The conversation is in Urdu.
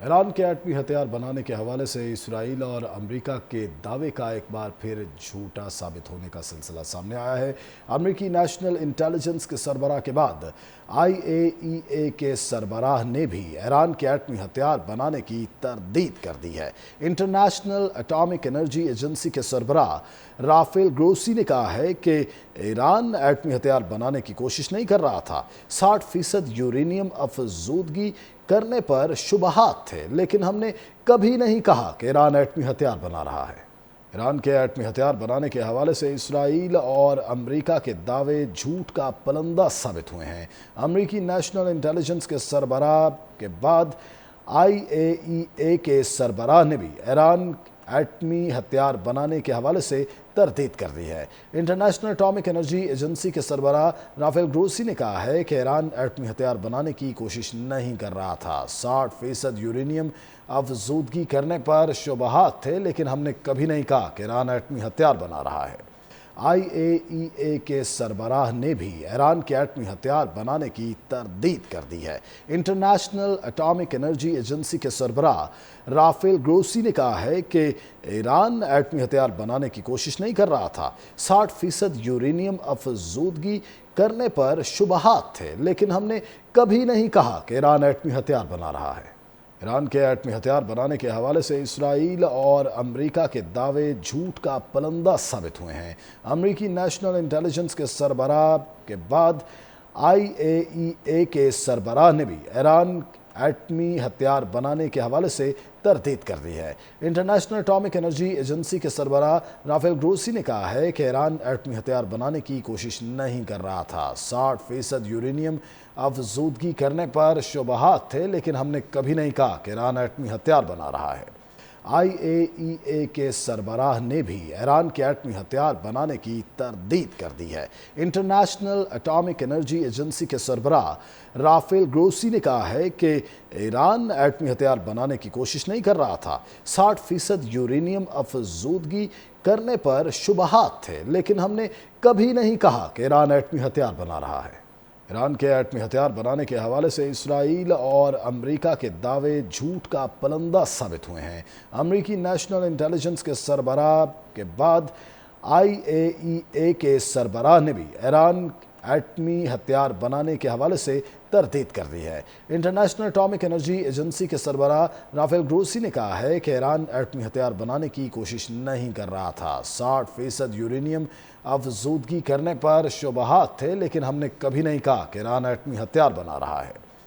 ایران کے ایٹمی ہتھیار بنانے کے حوالے سے اسرائیل اور امریکہ کے دعوے کا ایک بار پھر جھوٹا ثابت ہونے کا سلسلہ سامنے آیا ہے۔ امریکی نیشنل انٹیلیجنس کے سربراہ کے بعد IAEA کے سربراہ نے بھی ایران کے ایٹمی ہتھیار بنانے کی تردید کر دی ہے۔ انٹرنیشنل اٹامک انرجی ایجنسی کے سربراہ رافیل گروسی نے کہا ہے کہ ایران ایٹمی ہتھیار بنانے کی کوشش نہیں کر رہا تھا۔ 60% یورینیم افزودگی کرنے پر شبہات تھے، لیکن ہم نے کبھی نہیں کہا کہ ایران ایٹمی ہتھیار بنا رہا ہے۔ ایران کے ایٹمی ہتھیار بنانے کے حوالے سے اسرائیل اور امریکہ کے دعوے جھوٹ کا پلندہ ثابت ہوئے ہیں۔ امریکی نیشنل انٹیلیجنس کے سربراہ کے بعد IAEA کے سربراہ نے بھی ایران ایٹمی ہتھیار بنانے کے حوالے سے تردید کر دی ہے۔ انٹرنیشنل اٹامک انرجی ایجنسی کے سربراہ رافیل گروسی نے کہا ہے کہ ایران ایٹمی ہتھیار بنانے کی کوشش نہیں کر رہا تھا۔ 60% یورینیم افزودگی کرنے پر شبہات تھے، لیکن ہم نے کبھی نہیں کہا کہ ایران ایٹمی ہتھیار بنا رہا ہے۔ IAEA کے سربراہ نے بھی ایران کے ایٹمی ہتھیار بنانے کی تردید کر دی ہے۔ انٹرنیشنل اٹامک انرجی ایجنسی کے سربراہ رافیل گروسی نے کہا ہے کہ ایران ایٹمی ہتھیار بنانے کی کوشش نہیں کر رہا تھا۔ 60% یورینیم افزودگی کرنے پر شبہات تھے، لیکن ہم نے کبھی نہیں کہا کہ ایران ایٹمی ہتھیار بنا رہا ہے۔ ایران کے ایٹمی ہتھیار بنانے کے حوالے سے اسرائیل اور امریکہ کے دعوے جھوٹ کا پلندہ ثابت ہوئے ہیں۔ امریکی نیشنل انٹیلیجنس کے سربراہ کے بعد IAEA کے سربراہ نے بھی ایران ایٹمی ہتھیار بنانے کے حوالے سے تردید کر دی ہے۔ انٹرنیشنل اٹامک انرجی ایجنسی کے سربراہ رافیل گروسی نے کہا ہے کہ ایران ایٹمی ہتھیار بنانے کی کوشش نہیں کر رہا تھا۔ 60% یورینیم افزودگی کرنے پر شبہات تھے، لیکن ہم نے کبھی نہیں کہا کہ ایران ایٹمی ہتھیار بنا رہا ہے۔ IAEA کے سربراہ نے بھی ایران کے ایٹمی ہتھیار بنانے کی تردید کر دی ہے۔ انٹرنیشنل اٹامک انرجی ایجنسی کے سربراہ رافیل گروسی نے کہا ہے کہ ایران ایٹمی ہتھیار بنانے کی کوشش نہیں کر رہا تھا۔ 60% یورینیم افزودگی کرنے پر شبہات تھے، لیکن ہم نے کبھی نہیں کہا کہ ایران ایٹمی ہتھیار بنا رہا ہے۔ ایران کے ایٹمی ہتھیار بنانے کے حوالے سے اسرائیل اور امریکہ کے دعوے جھوٹ کا پلندہ ثابت ہوئے ہیں۔ امریکی نیشنل انٹیلیجنس کے سربراہ کے بعد IAEA کے سربراہ نے بھی ایران ایٹمی ہتھیار بنانے کے حوالے سے تردید کر دی ہے۔ انٹرنیشنل اٹامک انرجی ایجنسی کے سربراہ رافیل گروسی نے کہا ہے کہ ایران ایٹمی ہتھیار بنانے کی کوشش نہیں کر رہا تھا۔ 60% یورینیم افزودگی کرنے پر شبہات تھے، لیکن ہم نے کبھی نہیں کہا کہ ایران ایٹمی ہتھیار بنا رہا ہے۔